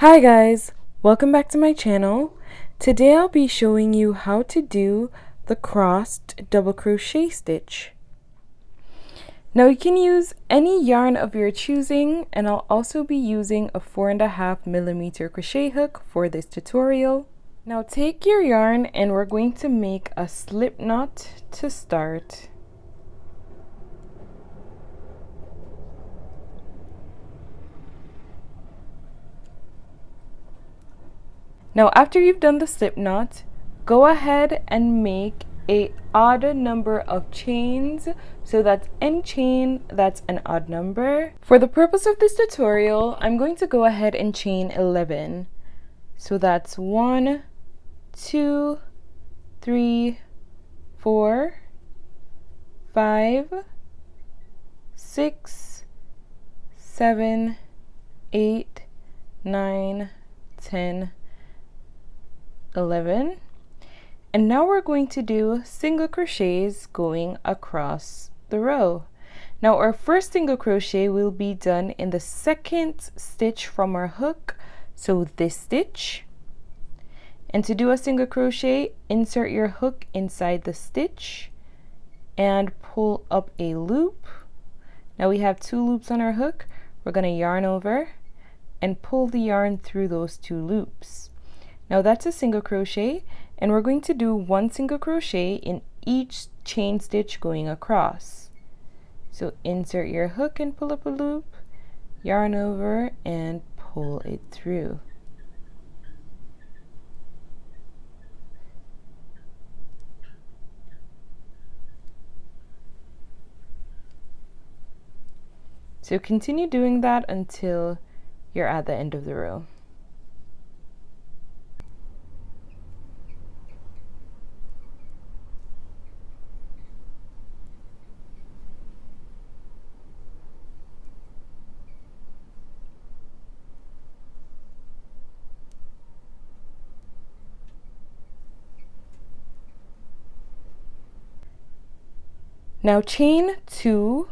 Hi guys, welcome back to my channel. Today I'll be showing you how to do the crossed double crochet stitch. Now you can use any yarn of your choosing, and I'll also be using a 4.5mm crochet hook for this tutorial. Now take your yarn and we're going to make a slip knot to start. Now after you've done the slip knot, go ahead and make a odd number of chains, so that's any chain that's an odd number. For the purpose of this tutorial, I'm going to go ahead and chain 11. So that's 1, 2, 3, 4, 5, 6, 7, 8, 9, 10, 11. And now we're going to do single crochets going across the row. Now our first single crochet will be done in the second stitch from our hook, so this stitch. And to do a single crochet, insert your hook inside the stitch and pull up a loop. Now we have 2 loops on our hook. We're going to yarn over and pull the yarn through those 2 loops. Now that's a single crochet, and we're going to do 1 single crochet in each chain stitch going across. So insert your hook and pull up a loop, yarn over and pull it through. So continue doing that until you're at the end of the row. Now chain 2,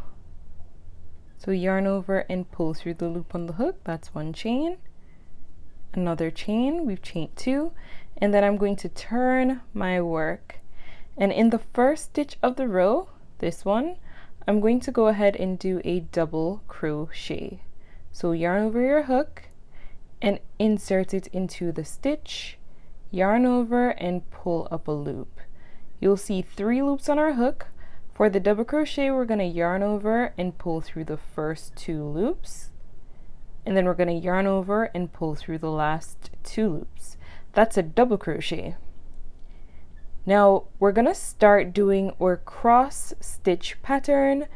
so yarn over and pull through the loop on the hook. That's 1 chain. Another chain, we've chained 2, and then I'm going to turn my work, and in the first stitch of the row, this one, I'm going to go ahead and do a double crochet. So yarn over your hook and insert it into the stitch, yarn over and pull up a loop. You'll see 3 loops on our hook. For the double crochet, we're going to yarn over and pull through the first 2 loops, and then we're going to yarn over and pull through the last 2 loops. That's a double crochet. Now we're going to start doing our cross stitch pattern.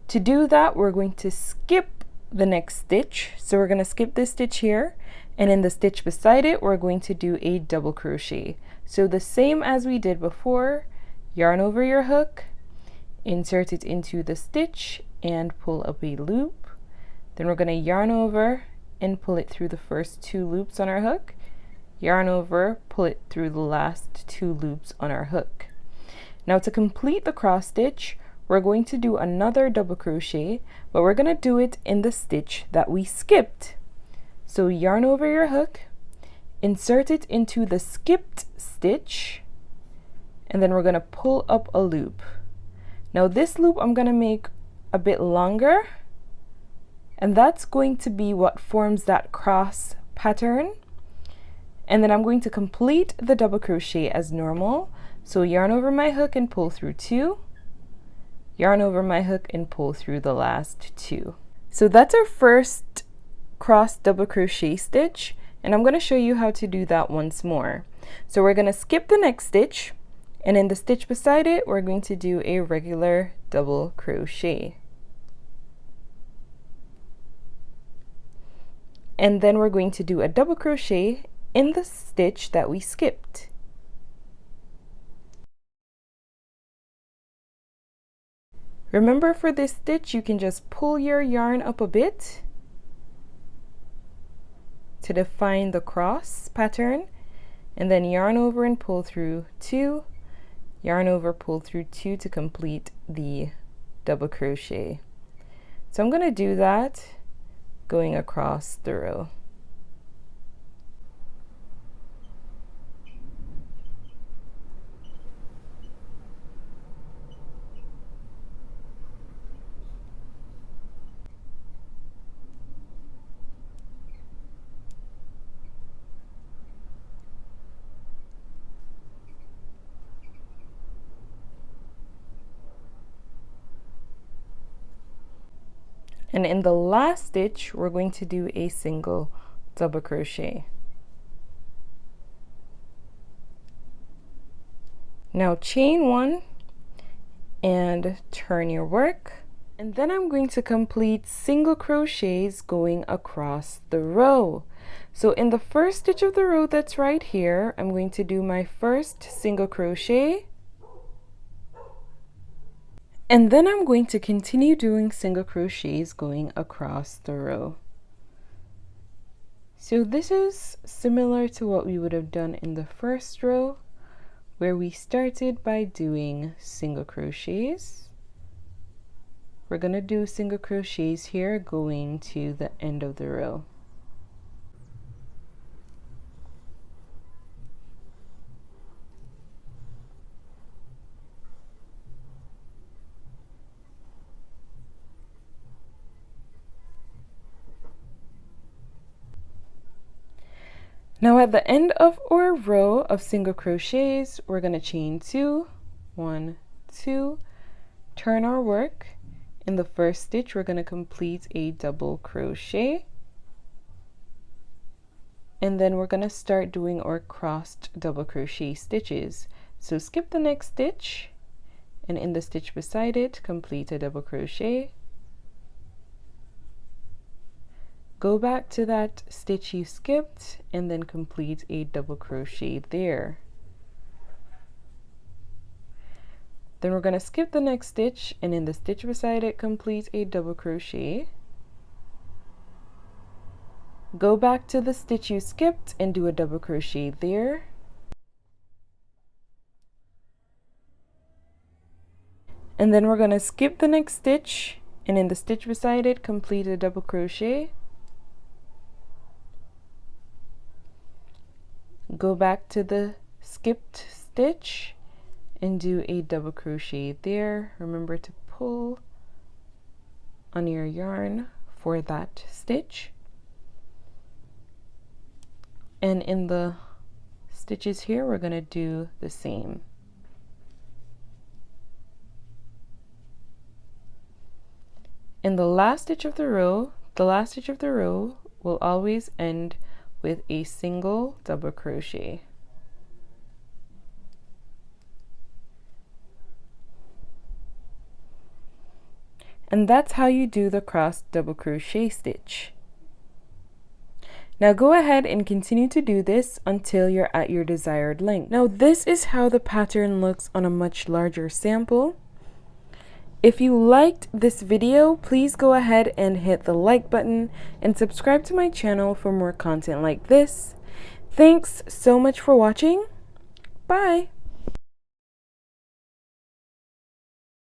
To do that, we're going to skip the next stitch. So we're going to skip this stitch here, and in the stitch beside it, we're going to do a double crochet. So the same as we did before, yarn over your hook, insert it into the stitch and pull up a loop. Then we're going to yarn over and pull it through the first 2 loops on our hook, yarn over, pull it through the last 2 loops on our hook. Now to complete the cross stitch, we're going to do another double crochet, but we're going to do it in the stitch that we skipped. So yarn over your hook, insert it into the skipped stitch, and then we're going to pull up a loop. Now this loop I'm going to make a bit longer, and that's going to be what forms that cross pattern. And then I'm going to complete the double crochet as normal. So yarn over my hook and pull through 2, yarn over my hook and pull through the last 2. So that's our first cross double crochet stitch, and I'm going to show you how to do that once more. So we're going to skip the next stitch, and in the stitch beside it, we're going to do a regular double crochet. And then we're going to do a double crochet in the stitch that we skipped. Remember, for this stitch, you can just pull your yarn up a bit to define the cross pattern, and then yarn over and pull through 2, yarn over, pull through 2 to complete the double crochet. So I'm going to do that going across the row. And in the last stitch, we're going to do a single double crochet. Now chain 1 and turn your work. And then I'm going to complete single crochets going across the row. So in the first stitch of the row that's right here, I'm going to do my first single crochet. And then I'm going to continue doing single crochets going across the row. So this is similar to what we would have done in the first row, where we started by doing single crochets. We're going to do single crochets here going to the end of the row. Now at the end of our row of single crochets, we're going to chain 2, 1, 2, turn our work. In the first stitch, we're going to complete a double crochet. And then we're going to start doing our crossed double crochet stitches. So skip the next stitch, and in the stitch beside it, complete a double crochet. Go back to that stitch you skipped and then complete a double crochet there. Then we're going to skip the next stitch, and in the stitch beside it, complete a double crochet. Go back to the stitch you skipped and do a double crochet there. And then we're going to skip the next stitch, and in the stitch beside it, complete a double crochet. Go back to the skipped stitch and do a double crochet there. Remember to pull on your yarn for that stitch. And in the stitches here, we're going to do the same. In the last stitch of the row will always end with a single double crochet. And that's how you do the crossed double crochet stitch. Now go ahead and continue to do this until you're at your desired length. Now this is how the pattern looks on a much larger sample. If you liked this video, please go ahead and hit the like button and subscribe to my channel for more content like this. Thanks so much for watching. Bye!